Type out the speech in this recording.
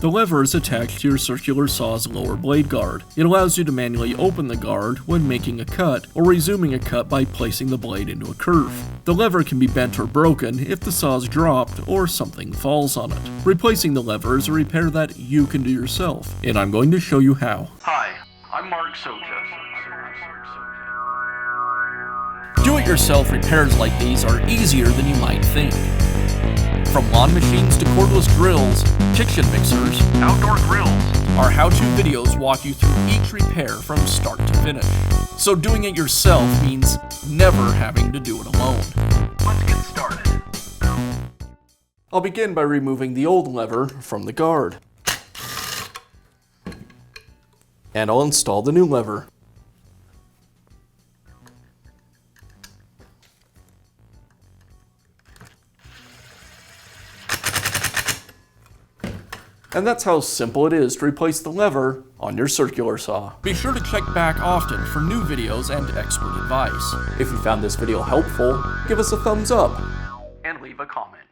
The lever is attached to your circular saw's lower blade guard. It allows you to manually open the guard when making a cut, or resuming a cut by placing the blade into a curve. The lever can be bent or broken if the saw is dropped or something falls on it. Replacing the lever is a repair that you can do yourself, and I'm going to show you how. Hi, I'm Mark Socha. Do-it-yourself repairs like these are easier than you might think. From lawn machines to cordless drills, kitchen mixers, Outdoor grills. our how-to videos walk you through each repair from start to finish. So doing it yourself means never having to do it alone. Let's get started. I'll begin by removing the old lever from the guard. And I'll install the new lever. And that's how simple it is to replace the lever on your circular saw. Be sure to check back often for new videos and expert advice. If you found this video helpful, give us a thumbs up. And leave a comment.